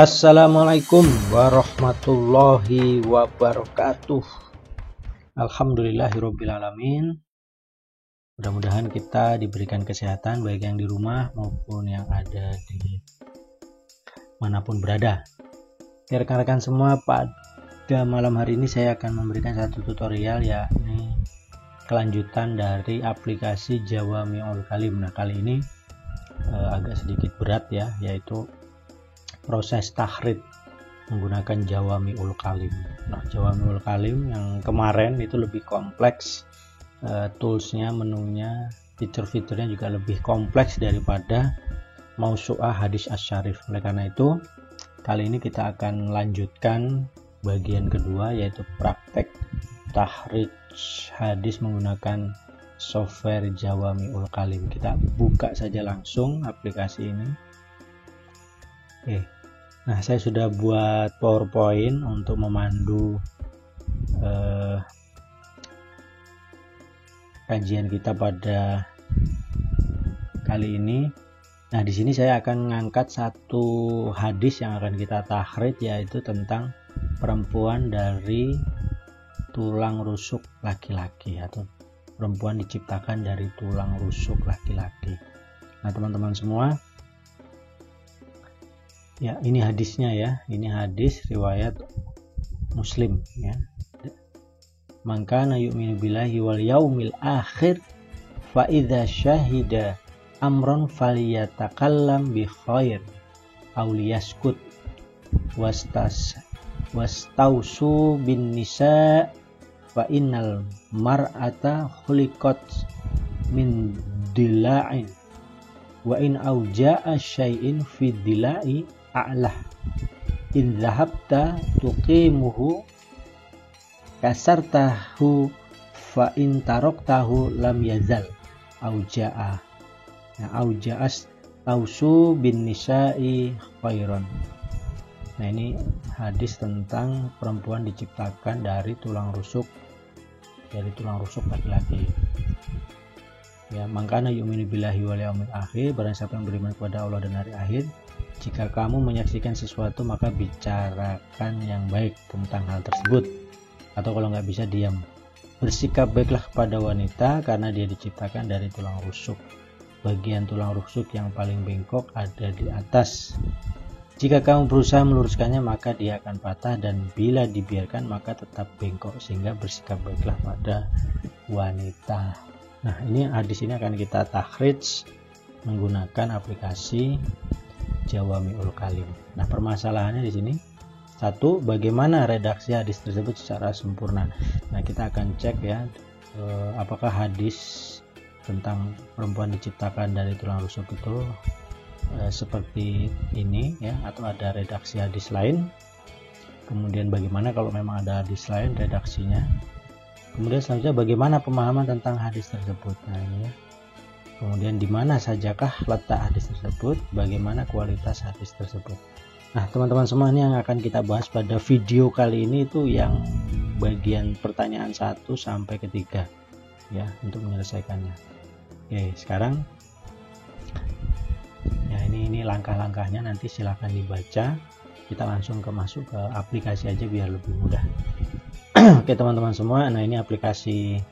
Assalamualaikum warahmatullahi wabarakatuh. Alhamdulillahirrabbilalamin. Mudah-mudahan kita diberikan kesehatan baik yang di rumah maupun yang ada di manapun berada. Ya, rekan-rekan semua, pada malam hari ini saya akan memberikan satu tutorial, yakni kelanjutan dari aplikasi Jawami'ul Kalim. Nah, kali ini agak sedikit berat ya, yaitu proses tahrid menggunakan Jawami'ul Kalim. Nah, Jawami'ul Kalim yang kemarin itu lebih kompleks, toolsnya, menunya, fitur-fiturnya juga lebih kompleks daripada Mausu'ah Hadis Asy-Syarif. Oleh karena itu, kali ini kita akan lanjutkan bagian kedua, yaitu praktek tahrid hadis menggunakan software Jawami'ul Kalim. Kita buka saja langsung aplikasi ini. Oke. Nah, saya sudah buat PowerPoint untuk memandu kajian kita pada kali ini. Nah, di sini saya akan mengangkat satu hadis yang akan kita tahrid, yaitu tentang perempuan dari tulang rusuk laki-laki, atau perempuan diciptakan dari tulang rusuk laki-laki. Nah, teman-teman semua, ya, ini hadisnya ya. Ini hadis riwayat Muslim ya. Man kana yu'minu billahi wal yaumil akhir fa idza syahida amron falyatakallam bi khair aw liyaskut wastausu bin nisa fa innal mar'ata khuliqat min dila'in wa in auja'a syai'in fi dila'i a'lah in dhahabta tuqimuhu kasartahu fa in taraktahu lam yazal auja'a. Nah, auja'as tausu bin nisa'i khairan. Nah, ini hadis tentang perempuan diciptakan dari tulang rusuk laki-laki. Ya, mangkana yu'minu billahi wal yaumil akhir, barang siapa yang beriman kepada Allah dan hari akhir, jika kamu menyaksikan sesuatu maka bicarakan yang baik tentang hal tersebut, atau kalau nggak bisa diam. Bersikap baiklah kepada wanita karena dia diciptakan dari tulang rusuk. Bagian tulang rusuk yang paling bengkok ada di atas. Jika kamu berusaha meluruskannya maka dia akan patah, dan bila dibiarkan maka tetap bengkok, sehingga bersikap baiklah pada wanita. Nah, ini hadis ini akan kita tahrid menggunakan aplikasi Jawami'ul Kalim. Nah, permasalahannya di sini, satu, bagaimana redaksi hadis tersebut secara sempurna. Nah, kita akan cek ya, apakah hadis tentang perempuan diciptakan dari tulang rusuk itu seperti ini ya, atau ada redaksi hadis lain. Kemudian bagaimana kalau memang ada hadis lain redaksinya. Kemudian selanjutnya bagaimana pemahaman tentang hadis tersebut. Nah, ini ya. Kemudian di mana sajakah letak hadis tersebut, bagaimana kualitas hadis tersebut. Nah, teman-teman semua, ini yang akan kita bahas pada video kali ini, itu yang bagian pertanyaan 1 sampai ke 3 ya, untuk menyelesaikannya. Oke, sekarang ya, ini langkah-langkahnya, nanti silahkan dibaca. Kita langsung masuk ke aplikasi aja biar lebih mudah. Oke, teman-teman semua, nah ini aplikasi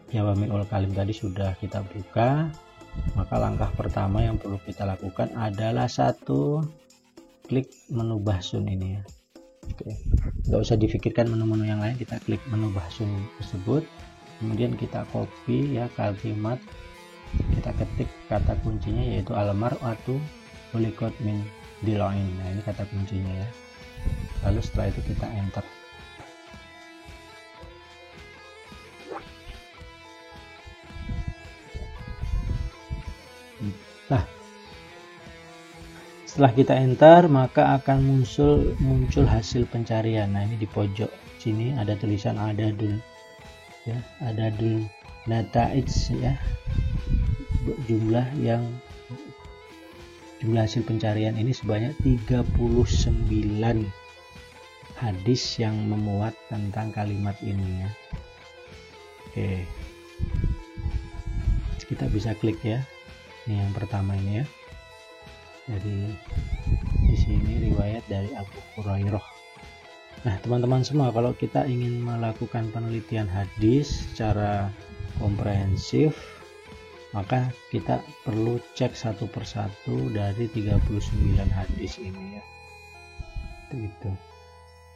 Jawami'ul Kalim tadi sudah kita buka. Maka langkah pertama yang perlu kita lakukan adalah satu, klik menu Bahsun ini ya. Oke, nggak usah difikirkan menu-menu yang lain, kita klik menu Bahsun tersebut. Kemudian kita copy ya kalimat, kita ketik kata kuncinya, yaitu al-mar'atu khuliqat min dila'in. Nah, ini kata kuncinya ya. Lalu setelah itu kita enter. Nah, setelah kita enter maka akan muncul hasil pencarian. Nah, ini di pojok sini ada tulisan adadul ya, adadul nataij ya, jumlah hasil pencarian ini sebanyak 39 hadis yang memuat tentang kalimat ini ya. Oke, kita bisa klik ya. Ini yang pertama ini ya. Jadi di sini riwayat dari Abu Hurairah. Nah, teman-teman semua, kalau kita ingin melakukan penelitian hadis secara komprehensif, maka kita perlu cek satu persatu dari 39 hadis ini ya. Itu.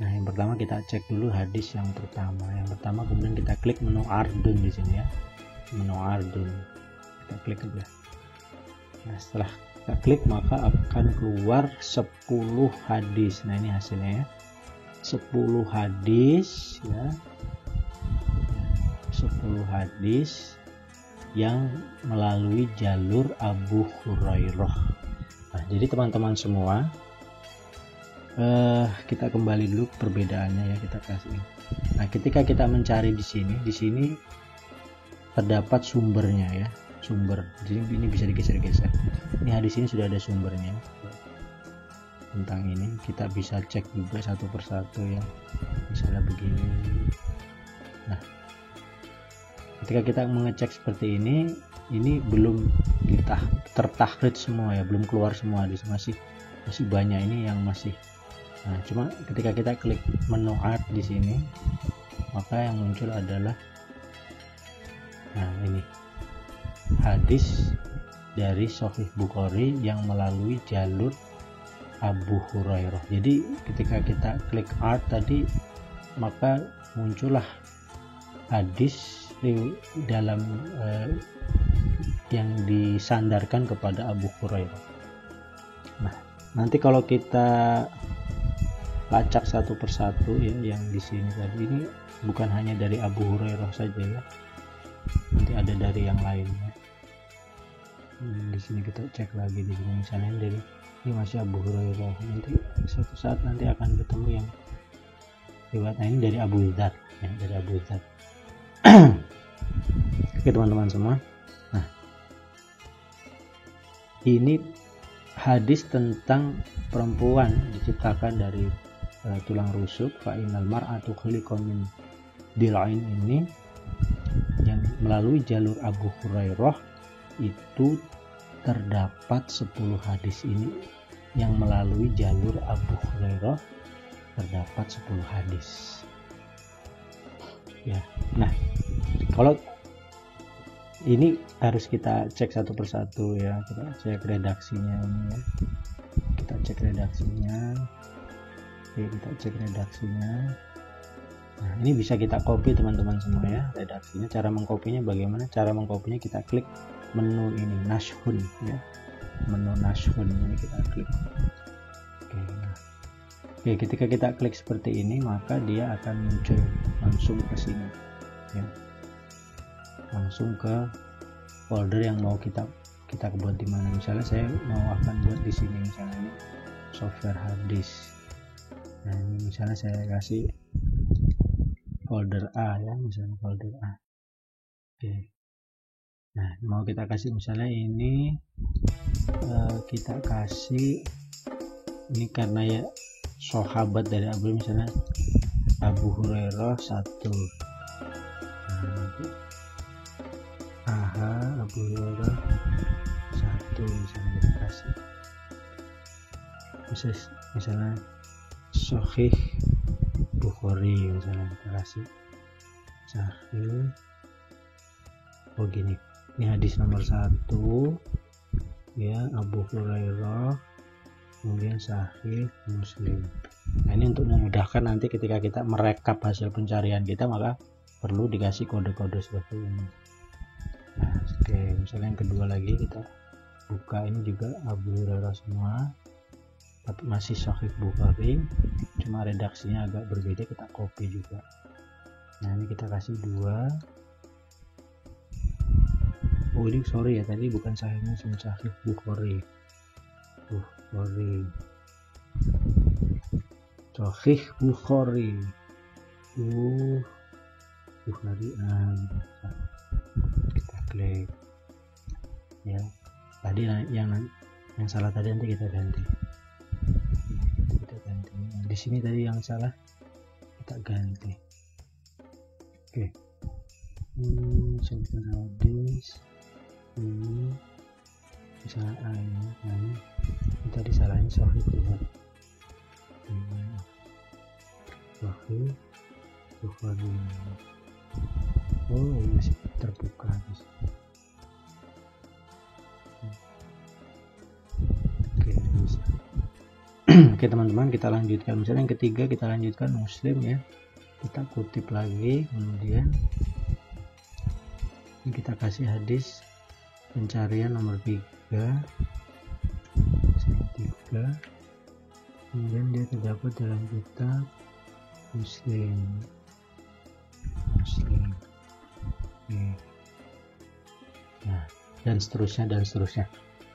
Nah, yang pertama kita cek dulu hadis yang pertama. Yang pertama, kemudian kita klik menu Ardun di sini ya. Menu Ardun. Kita klik aja. Nah, setelah kita klik maka akan keluar 10 hadis. Nah, ini hasilnya ya. 10 hadis ya, 10 hadis yang melalui jalur Abu Hurairah. Nah, jadi teman-teman semua, kita kembali dulu perbedaannya ya, kita kasih. Nah, ketika kita mencari di sini terdapat sumbernya ya, sumber. Jadi ini bisa digeser-geser. Ini hadis ini sudah ada sumbernya. Tentang ini kita bisa cek juga satu persatu ya, misalnya begini. Nah, ketika kita mengecek seperti ini belum kita tertahrij semua ya, belum keluar semua, masih banyak ini yang masih. Nah, cuma ketika kita klik menu art di sini, maka yang muncul adalah, nah ini hadis dari Sahih Bukhari yang melalui jalur Abu Hurairah. Jadi ketika kita klik art tadi, maka muncullah hadis di dalam yang disandarkan kepada Abu Hurairah. Nah, nanti kalau kita lacak satu persatu ya, yang di sini tadi ini bukan hanya dari Abu Hurairah saja ya, nanti ada dari yang lainnya. Di sini kita cek lagi, di sini misalnya dari ini masih Abu Hurairah, nanti suatu saat nanti akan ketemu yang riwayatnya ini dari Abu Dzar ya, dari Abu Dzar. Oke teman-teman semua, nah ini hadis tentang perempuan diciptakan dari tulang rusuk, fa innal mar'atu khuliqa min dil'ain, ini yang melalui jalur Abu Hurairah itu terdapat 10 hadis ini yang melalui jalur Abu Hurairah terdapat 10 hadis ya. Nah, kalau ini harus kita cek satu persatu ya, kita cek redaksinya ini ya. Kita cek redaksinya. Oke, kita cek redaksinya. Nah, ini bisa kita copy teman-teman semua ya, redaksinya. Cara mengkopinya bagaimana? Cara mengkopinya kita klik menu ini, Nashhun ya, menu Nashhun ini kita klik. Oke, ketika kita klik seperti ini, maka dia akan muncul langsung ke sini ya, langsung ke folder yang mau kita buat di mana. Misalnya saya mau akan buat di sini, misalnya ini software hadis. Nah, ini misalnya saya kasih folder A ya, misalnya folder A. Oke. Nah, mau kita kasih misalnya ini kita kasih ini karena ya sahabat dari Abu, misalnya Abu Hurairah 1. Nah, Abu Hurairah 1 misalnya kita kasih. Misalnya Sahih Bukhari misalnya kita kasih Sahih. Oh gini. Ini hadis nomor 1 ya, Abu Hurairah, kemudian Sahih Muslim. Nah, ini untuk memudahkan nanti ketika kita merekap hasil pencarian kita, maka perlu dikasih kode-kode seperti ini. Nah, oke, misalnya yang kedua lagi kita buka, ini juga Abu Hurairah semua, tapi masih Sahih Bukhari, cuma redaksinya agak berbeda, kita copy juga. Nah, ini kita kasih 2. Oh ini sorry ya, tadi bukan Sahih Muslim, Sahih Bukhari. Sahih Bukhari. Bukhari. Kita klik. Ya. Tadi yang salah tadi nanti kita ganti. Nah, di sini tadi yang salah kita ganti. Oke. Software hadis. Ini misalnya ini tadi salahnya Sahih Bukhari. Bukhari. Oh, masih terbuka. Oke teman-teman, kita lanjutkan. Misalnya yang ketiga kita lanjutkan Muslim ya. Kita kutip lagi, kemudian ini kita kasih hadis pencarian nomor 3. Kemudian dia terdapat dalam kitab Muslim. Oke. Nah, dan seterusnya.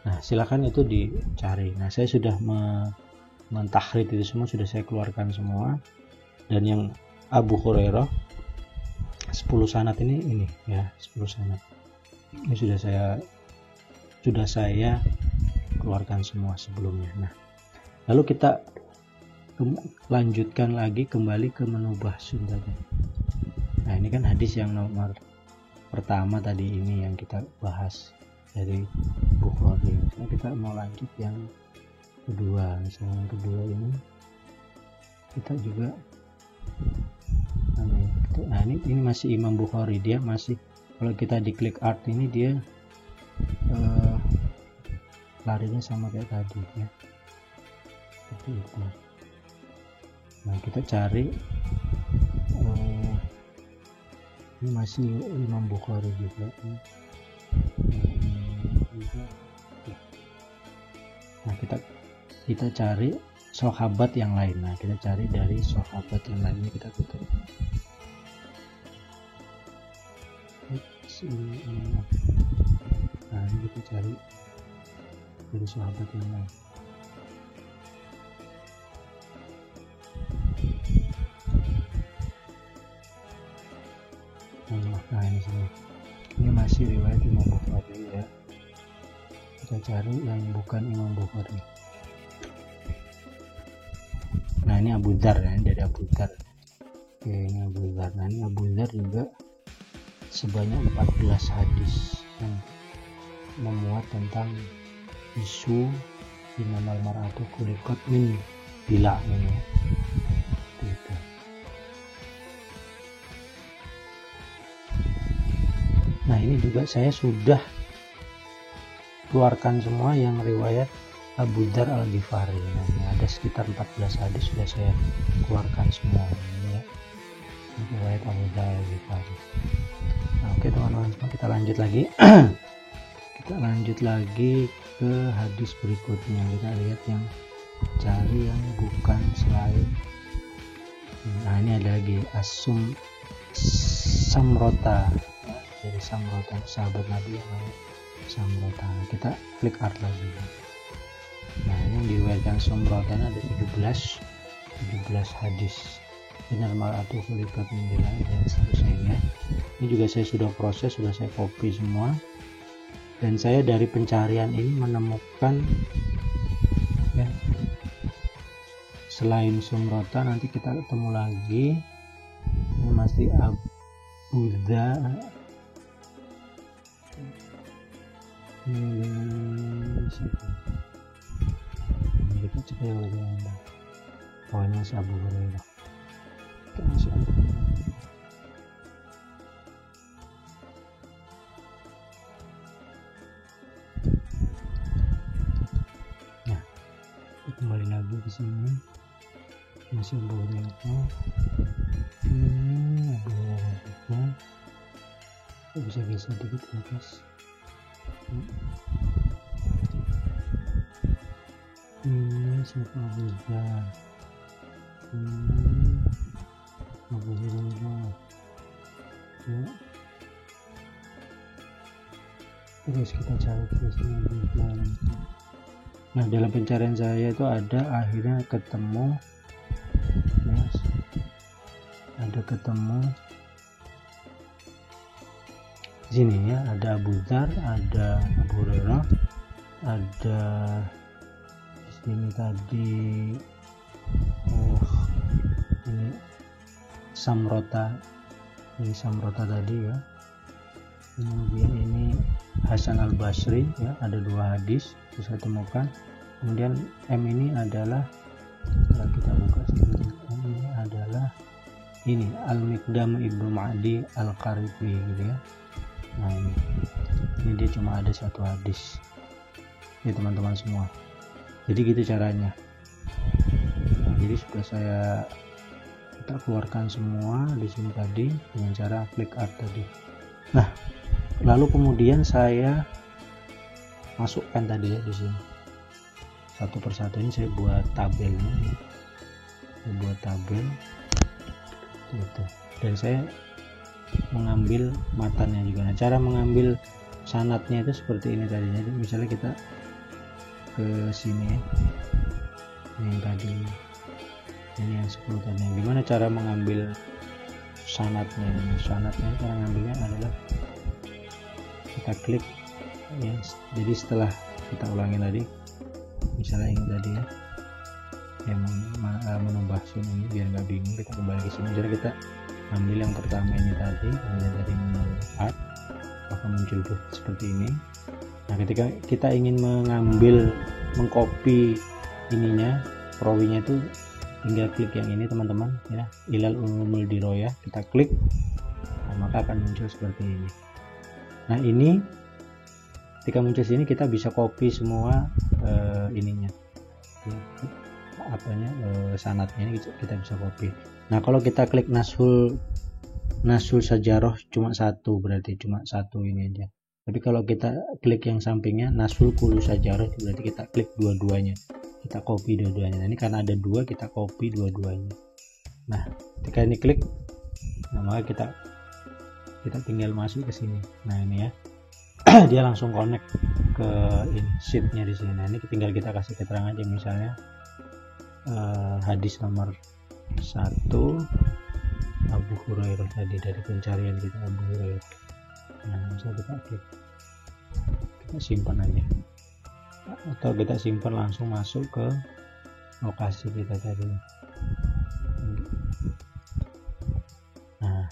Nah, silakan itu dicari. Nah, saya sudah mentahrid itu semua, sudah saya keluarkan semua. Dan yang Abu Hurairah 10 sanad ini ya, 10 sanad. Ini sudah saya keluarkan semua sebelumnya. Nah, lalu kita lanjutkan lagi kembali ke menu bahsun tadi. Nah, ini kan hadis yang nomor pertama tadi ini yang kita bahas dari Bukhari. Nah, kita mau lanjut yang kedua. Misalnya yang kedua ini kita juga nah ini masih Imam Bukhari, dia masih, kalau kita diklik art ini dia larinya sama kayak tadi ya, seperti itu. Nah, kita cari ini masih Imam Bukhari juga. Nah, kita cari sahabat yang lain. Nah, kita cari dari sahabat yang lainnya, kita tutup. Nah, ini kita cari dari sahabat yang lain. Nah, ini masih riwayat Imam Bukhari ya. Kita cari yang bukan Imam Bukhari. Nah, ini Abu Dzar ya, dari Abu Dzar. Oke, ini Abu Dzar. Nah, ini Abu Dzar juga sebanyak 14 hadis yang memuat tentang isu innamal mar'atu khuliqat min bila ini. Gitu. Nah, ini juga saya sudah keluarkan semua yang riwayat Abu Dzar Al-Ghifari. Nah, ini ada sekitar 14 hadis sudah saya keluarkan semua ini ya. Ini riwayat Abu Dzar Al-Ghifari. Nah, oke teman-teman, kita lanjut lagi. Kita lanjut lagi ke hadis berikutnya. Kita lihat yang cari yang bukan selain. Nah, ini ada lagi Samrota. Dari Samrota, sahabat Nabi yang namanya Samrota. Kita klik art lagi. Nah, ini yang diriwayatkan Samrota ada 17 hadis. Benar mar'atu khuliqat min bila dan seterusnya. Ini juga saya sudah proses, sudah saya copy semua. Dan saya dari pencarian ini menemukan ya, selain Samrota nanti kita ketemu lagi. Ini masih Abu Dzar. Kita coba yang lebih mudah. Pokoknya si Abu Hurairah. Nah, kembali lagi di sini masih Abu Hurairah. Abu Hurairah. Bisa geser dikit ke atas. Ini siapa Abu Dzar? Abu Hurairah. Ya. Terus kita cari terus Abu Dzar. Nah, dalam pencarian saya itu ada akhirnya ketemu ya, ada ketemu sini ya, ada Abu Dzar, ada Abu Hurairah, ada di sini tadi ini Samrota, ini Samrota tadi ya. Kemudian ini Hasan Al-Basri ya, ada 2 hadis yang saya temukan. Kemudian M ini adalah tinggal kita buka sini. Ini adalah ini Al-Miqdam Ibnu Ma'di Al-Qaribi gitu ya. Nah ini dia cuma ada satu hadis ya teman-teman semua. Jadi gitu caranya. Nah, jadi sudah kita keluarkan semua di sini tadi dengan cara klik art tadi. Nah lalu kemudian saya masukkan tadi ya di sini satu persatu. Ini saya buat tabelnya, saya buat tabel gitu. Dan saya mengambil matanya juga. Nah cara mengambil sanatnya itu seperti ini tadi. Jadi misalnya kita ke sini ya, yang tadi ini yang 10 tadi. Gimana cara mengambil sanatnya? Sanatnya cara ngambilnya adalah kita klik ya. Jadi setelah kita ulangi tadi, misalnya ini tadi ya, yang menambah sini ini biar nggak bingung, kita kembali ke sini. Jadi kita ambil yang pertama ini tadi, kemudian dari menu art maka muncul seperti ini. Nah ketika kita ingin mengcopy ininya, prowinya itu tinggal klik yang ini teman-teman ya, Ilal Ulumul Diroyah, kita klik, nah, maka akan muncul seperti ini. Nah ini ketika muncul sini kita bisa copy semua ininya sanatnya ini kita bisa copy. Nah kalau kita klik Nashul Sajaroh cuma satu, berarti cuma satu ini aja. Tapi kalau kita klik yang sampingnya Nashul Kulu Sajaroh, berarti kita klik dua-duanya, kita copy dua-duanya. Nah ini karena ada dua, kita copy dua-duanya. Nah ketika ini klik, nah maka kita tinggal masuk ke sini. Nah ini ya, dia langsung connect ke sheetnya di sini. Nah ini tinggal kita kasih keterangan aja, misalnya hadis nomor 1 Abu Hurairah tadi, dari pencarian kita Abu Hurairah. Nah bisa kita klik, kita simpan aja, atau kita simpan langsung masuk ke lokasi kita tadi. Nah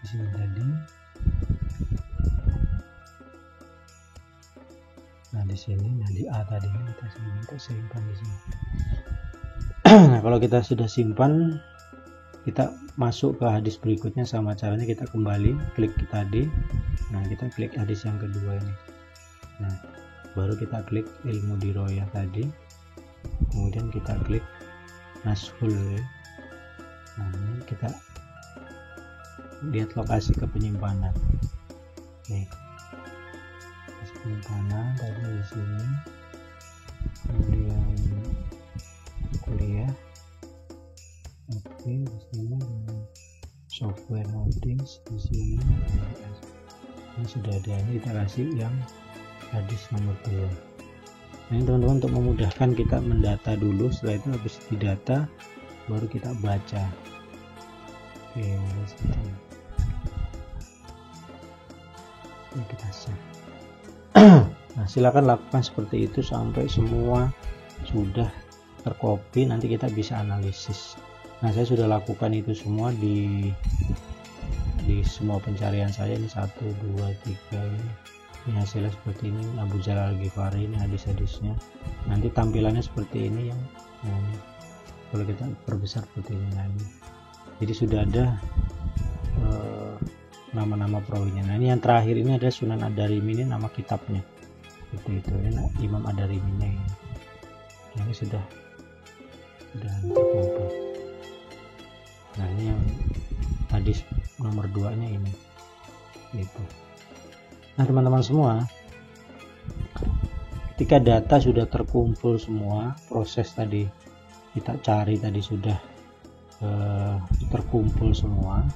di sini tadi. Nah di sini, nah di A tadi kita simpan di sini. Nah kalau kita sudah simpan, kita masuk ke hadis berikutnya. Sama caranya kita kembali klik tadi. Nah kita klik hadis yang kedua ini. Nah baru kita klik ilmu diroyah tadi, kemudian kita klik Nashul ya. Nah ini kita lihat lokasi ke penyimpanan. Nih penyimpanan tadi di sini, kemudian kuliah, oke di sini software holdings di sini. Ini sudah ada, ini kita kasih yang hadis nomor 2. Nah ini teman-teman untuk memudahkan kita mendata dulu, setelah itu habis didata baru kita baca. Oke ini kita save. Nah silakan lakukan seperti itu sampai semua sudah tercopy, nanti kita bisa analisis. Nah saya sudah lakukan itu semua di semua pencarian saya. Ini 1, 2, 3 ini hasilnya seperti ini. Abu Jalal Al-Ghifari, ini hadis-hadisnya. Nanti tampilannya seperti ini yang kalau kita perbesar seperti ini. Nah ini jadi sudah ada nama-nama perawinya. Nah ini yang terakhir ini ada Sunan Ad-Darimi, ini nama kitabnya seperti itu. Ini Imam Ad-Dariminya ini. Nah, ini sudah terkumpul. Nah ini yang hadis nomor 2 nya ini gitu. Nah teman-teman semua, ketika data sudah terkumpul semua, proses tadi kita cari tadi sudah terkumpul semua,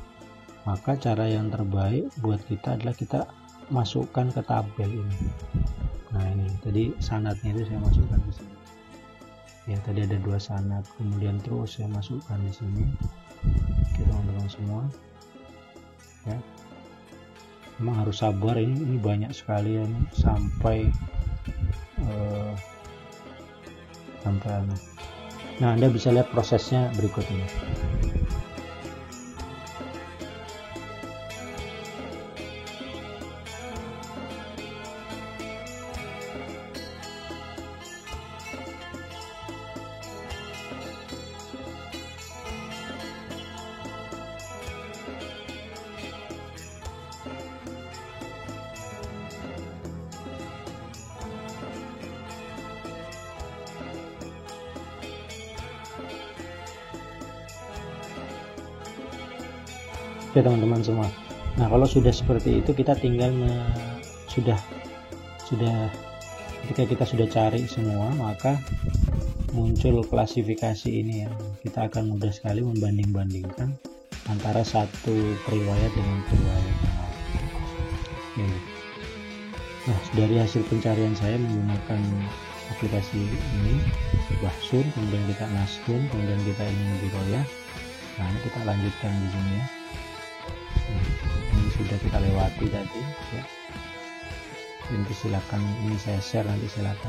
maka cara yang terbaik buat kita adalah kita masukkan ke tabel ini. Nah ini tadi sanadnya itu saya masukkan di sini ya, tadi ada 2 sanad, kemudian terus saya masukkan di sini. Oke teman-teman semua ya, memang harus sabar, ini banyak sekali ya, sampai nah Anda bisa lihat prosesnya berikut ini. Oke teman-teman semua. Nah kalau sudah seperti itu kita tinggal sudah ketika kita sudah cari semua, maka muncul klasifikasi ini ya. Kita akan mudah sekali membanding-bandingkan antara satu riwayat dengan riwayat yang lain. Nah dari hasil pencarian saya menggunakan aplikasi ini, Bahsun, kemudian kita Nashun, kemudian kita ingin diroyah. Nah ini kita lanjutkan di sini ya. Ini sudah kita lewati tadi ya. Nanti silakan, ini saya share, nanti silakan.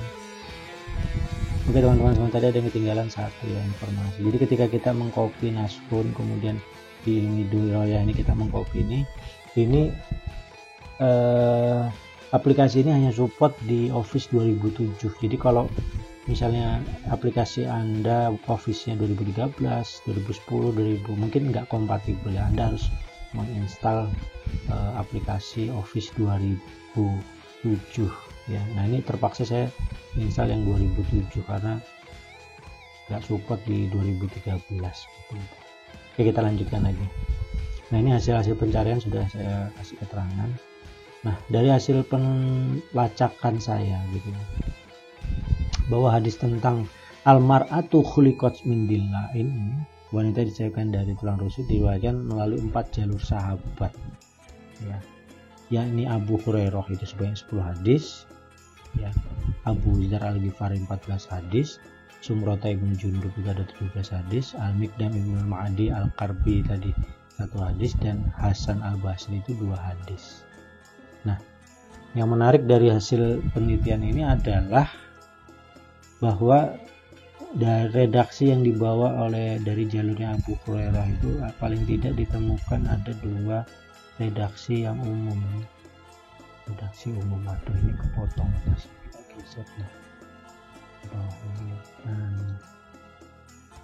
Oke teman-teman semua, tadi ada yang ketinggalan satu ya, informasi. Jadi ketika kita mengcopy Nashun, kemudian di Ilmi Diroyah ini kita mengcopy ini aplikasi ini hanya support di Office 2007. Jadi kalau misalnya aplikasi Anda Office-nya 2013, 2010, 2000 mungkin nggak kompatibel ya. Anda harus menginstal aplikasi Office 2007 ya. Nah ini terpaksa saya install yang 2007 karena nggak support di 2013. Oke, kita lanjutkan lagi. Nah ini hasil pencarian sudah saya kasih keterangan. Nah dari hasil pelacakan saya gitu bahwa hadis tentang al-mar'atu khuliqat min dilain, wanita diciptakan dari tulang rusuk, diriwayatkan melalui 4 jalur sahabat ya, yakni Abu Hurairah itu sebanyak 10 hadis ya, Abu Dzar Al-Ghifari 14 hadis, Sumrata ibn Jundub juga ada 17 hadis, Al-Miqdam ibn Ma'adi Al-Qarbi tadi 1 hadis, dan Hasan Al-Basri itu 2 hadis. Nah yang menarik dari hasil penelitian ini adalah bahwa dari redaksi yang dibawa oleh dari jalurnya Abu Hurairah itu paling tidak ditemukan ada 2 redaksi yang umum. Redaksi umum, aduh ini kepotong masih kita geser nih.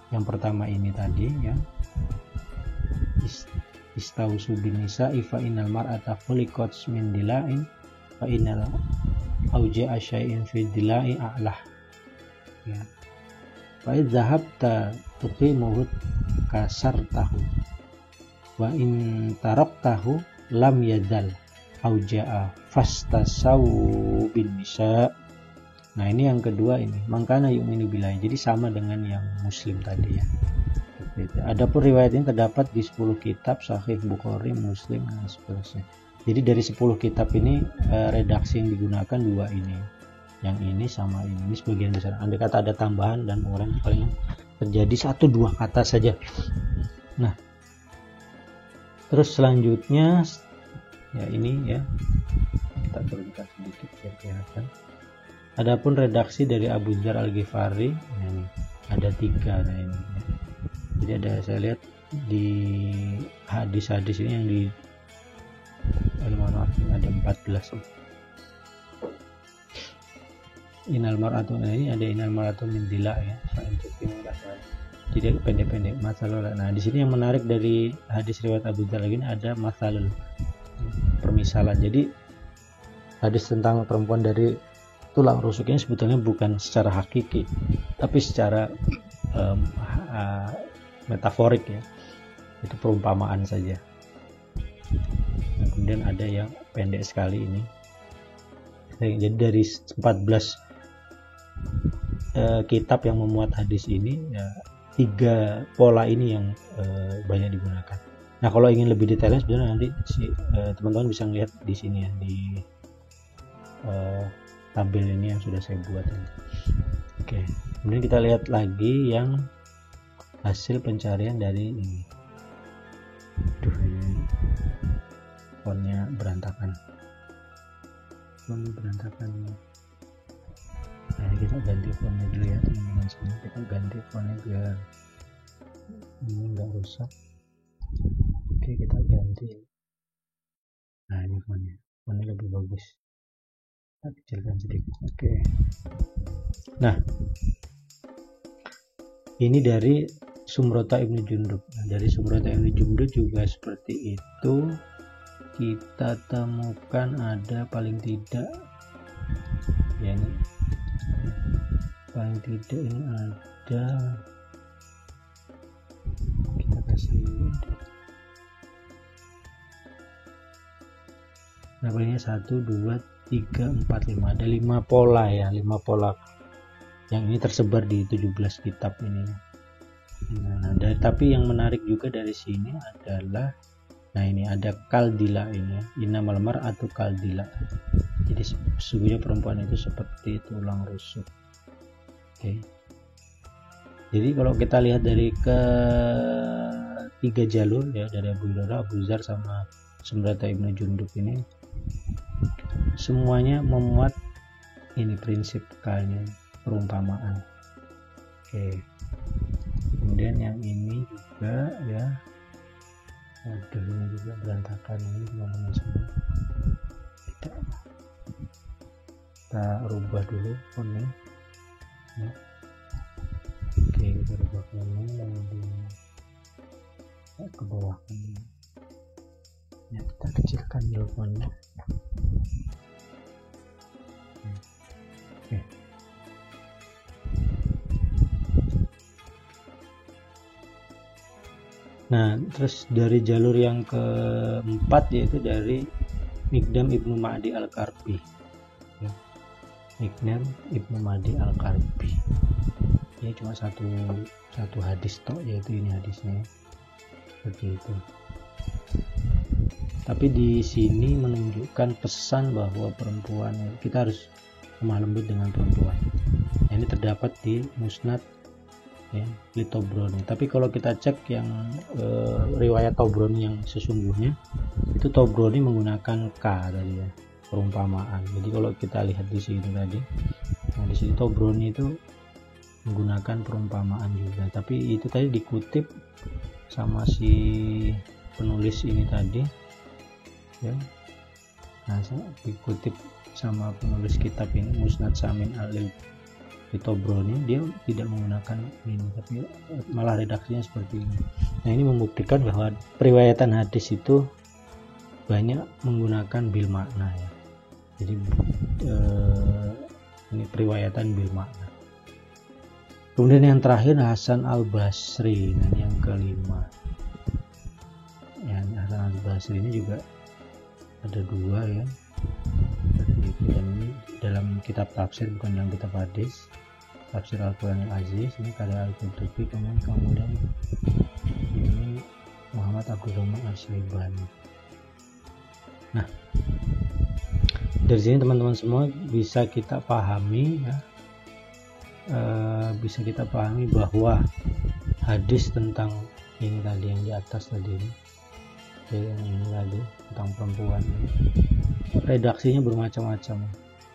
Yang pertama ini tadi ya, istausu bin nisa'i fa innal mar'ata khuliqat min dila'in fa innal auja'a syai'in fi dila'i a'lah ya, wa idh dhahabta tuqimuhu kasartahu wa in taraktahu lam yazal auja'a fastasaw bin nisa. Nah ini yang kedua, ini mangkana yu'minu billahi, jadi sama dengan yang Muslim tadi ya. Adapun riwayat ini terdapat di 10 kitab Sahih Bukhari, Muslim dan seterusnya. Jadi dari 10 kitab ini redaksi yang digunakan 2 ini, yang ini sama ini sebagian besar. Andai kata ada tambahan dan pengurangan paling terjadi 1-2 kata saja. Nah terus selanjutnya ya ini ya, kita turunkan sedikit biar kelihatan. Adapun redaksi dari Abu Dzar Al-Ghifari, nah ini ada 3. Nah ini ya. Jadi ada, saya lihat di hadis-hadis ini yang di ada 14. Inal mar'atu, nah ini ada inal mar'atu min dila ya. Jadi pendek-pendek masalah. Nah di sini yang menarik dari hadis riwayat Abu Dzar lagi ini ada masalah permisalan. Jadi hadis tentang perempuan dari tulang rusuk ini sebetulnya bukan secara hakiki, tapi secara metaforik ya, itu perumpamaan saja. Nah, kemudian ada yang pendek sekali ini. Jadi dari 14 kitab yang memuat hadis ini ya, 3 pola ini yang banyak digunakan. Nah kalau ingin lebih detailnya sebenarnya nanti teman-teman bisa lihat di sini ya, di tabel ini yang sudah saya buat ini. Oke, kemudian kita lihat lagi yang hasil pencarian dari ini. Aduh, ini fontnya berantakan. Nah, kita ganti fontnya dulu ya teman-teman semua. Kita ganti fontnya biar ini enggak rusak. Oke, kita ganti. Nah ini fontnya lebih bagus. Kita kecilkan sedikit. Oke. Nah ini dari Sumrata Ibnu Jundub. Nah, dari Sumrata Ibnu Jundub juga seperti itu. Kita temukan ada paling tidak ya, ini paling tidak ini ada, kita kasih Tabelnya 1, 2, 3, 4, 5. Ada 5 pola ya, 5 pola. Yang ini tersebar di 17 kitab ini. Nah, tapi yang menarik juga dari sini adalah, nah ini ada kaldila ini ya, innamal mar'atu kaldila. Jadi sesungguhnya perempuan itu seperti tulang rusuk. Oke. Jadi kalau kita lihat dari ketiga jalur ya, dari Abu Hurairah, Abu Dzar sama Samurata Ibnu Jundub ini, semuanya memuat ini prinsip kayaknya perumpamaan. Oke. Kemudian yang ini juga ya, aduh ini juga berantakan, ini ngomongnya semua. Tidak, kita rubah dulu fontnya ya. Oke, kita rubah fontnya kemudian ke bawah ya, kita kecilkan dulu fontnya. Oke. Nah, terus dari jalur yang keempat yaitu dari Mikdam Ibnu Ma'di Al-Karbi ya. Mikdam Ibnu Ma'di Al-Karbi ini cuma satu hadis toh, yaitu ini hadisnya seperti itu. Tapi di sini menunjukkan pesan bahwa perempuan, kita harus lemah lembut dengan perempuan. Nah, ini terdapat di Musnad ya, di Tobroni. Tapi kalau kita cek yang riwayat Tobroni yang sesungguhnya, itu Tobroni menggunakan K tadi ya, perumpamaan. Jadi kalau kita lihat di sini tadi, nah di sini Tobroni itu menggunakan perumpamaan juga. Tapi itu tadi dikutip sama si penulis ini tadi ya. Nah, dikutip sama penulis kitab ini Musnad Samin Alil di Tobroni, dia tidak menggunakan ini, tapi malah redaksinya seperti ini. Nah, ini membuktikan bahwa periwayatan hadis itu banyak menggunakan bil makna ya. Jadi ini periwayatan bil makna. Kemudian yang terakhir Hasan Al-Basri, nah yang kelima ya, Hasan Al-Basri ini juga ada dua ya, dan ini dalam kitab tafsir, bukan dalam kitab hadis. Tafsir Al-Quran Al-Aziz ini karya Al-Qurtubi, kemudian ini Muhammad Abdul Rahman Al-Syaibani. Nah, dari sini teman-teman semua bisa kita pahami ya, bisa kita pahami bahwa hadis tentang ini tadi yang di atas tadi ini, yang ini tadi tentang perempuan ini, redaksinya bermacam-macam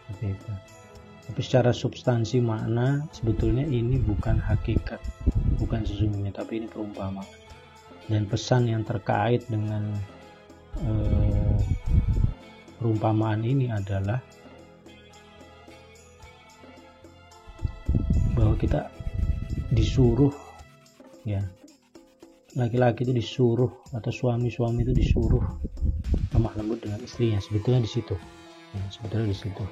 seperti itu. Tapi secara substansi makna sebetulnya ini bukan hakikat, bukan sesungguhnya, tapi ini perumpamaan. Dan pesan yang terkait dengan perumpamaan ini adalah bahwa kita disuruh ya, laki-laki itu disuruh atau suami-suami itu disuruh lemah lembut dengan istrinya. Sebetulnya di situ ya, sebetulnya di situ.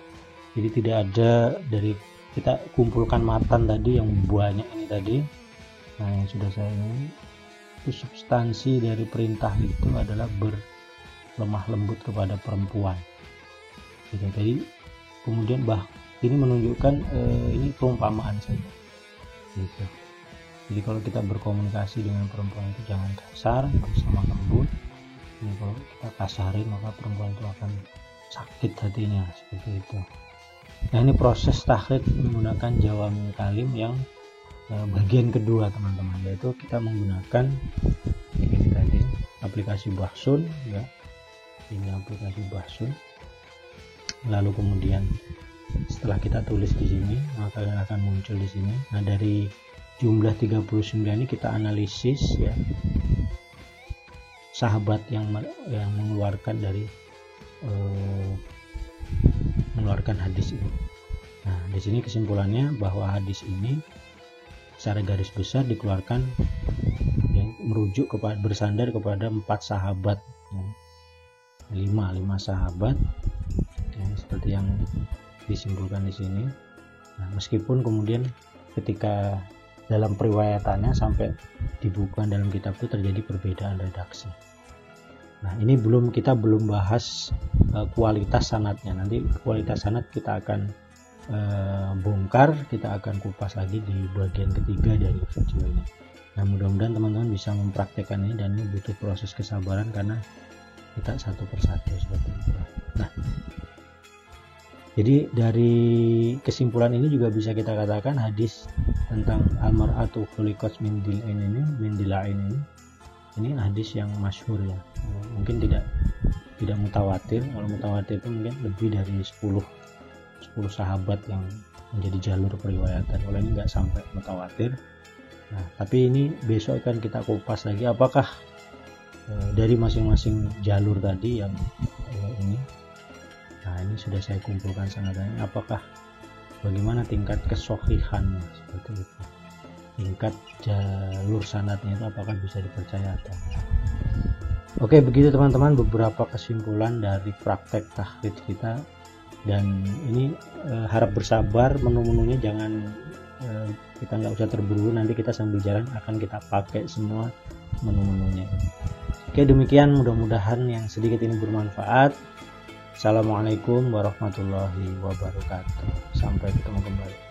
Jadi tidak ada dari kita kumpulkan matan tadi yang banyak ini tadi. Nah, yang sudah saya ini, itu substansi dari perintah itu adalah berlemah lembut kepada perempuan. Gitu. Jadi kemudian ini menunjukkan ini perumpamaan saja. Gitu. Jadi kalau kita berkomunikasi dengan perempuan itu jangan kasar, harus lemah lembut. Ini kalau kita kasarin maka perempuan itu akan sakit hatinya, seperti itu. Nah, ini proses tahrid menggunakan jawamil kalim yang bagian kedua teman-teman, yaitu kita menggunakan ini tadi aplikasi Bahsun ya. Ini aplikasi Bahsun. Lalu kemudian setelah kita tulis di sini, maka akan muncul di sini. Nah, dari jumlah 39 ini kita analisis ya, sahabat yang mengeluarkan dari mengeluarkan hadis ini. Nah, di sini kesimpulannya bahwa hadis ini secara garis besar dikeluarkan yang merujuk kepada, bersandar kepada 4 sahabat ya. 5 sahabat ya, seperti yang disimpulkan di sini. Nah, meskipun kemudian ketika dalam periwayatannya sampai dibukukan dalam kitab itu terjadi perbedaan redaksi. Nah, ini kita belum bahas kualitas sanadnya. Nanti kualitas sanad kita akan bongkar, kita akan kupas lagi di bagian ketiga dari video ini. Nah, mudah-mudahan teman-teman bisa mempraktekkan ini, dan ini butuh proses kesabaran karena kita satu persatu seperti itu. Nah, jadi dari kesimpulan ini juga bisa kita katakan hadis tentang almar'atu khuliqat min dila'in ini hadis yang masyhur ya. Mungkin tidak mutawatir. Kalau mutawatir itu mungkin lebih dari 10 sahabat yang menjadi jalur periwayatan. Kalau ini nggak sampai mutawatir. Nah, tapi ini besok akan kita kupas lagi apakah dari masing-masing jalur tadi yang ini. Nah, ini sudah saya kumpulkan sanadnya. Apakah bagaimana tingkat kesohihannya seperti itu? Tingkat jalur sanadnya itu apakah bisa dipercaya atau enggak? Oke, begitu teman-teman beberapa kesimpulan dari praktek takhrij kita, dan ini harap bersabar, menu-menunya jangan kita nggak usah terburu, nanti kita sambil jalan akan kita pakai semua menu-menunya. Oke, demikian, mudah-mudahan yang sedikit ini bermanfaat. Assalamualaikum warahmatullahi wabarakatuh. Sampai ketemu kembali.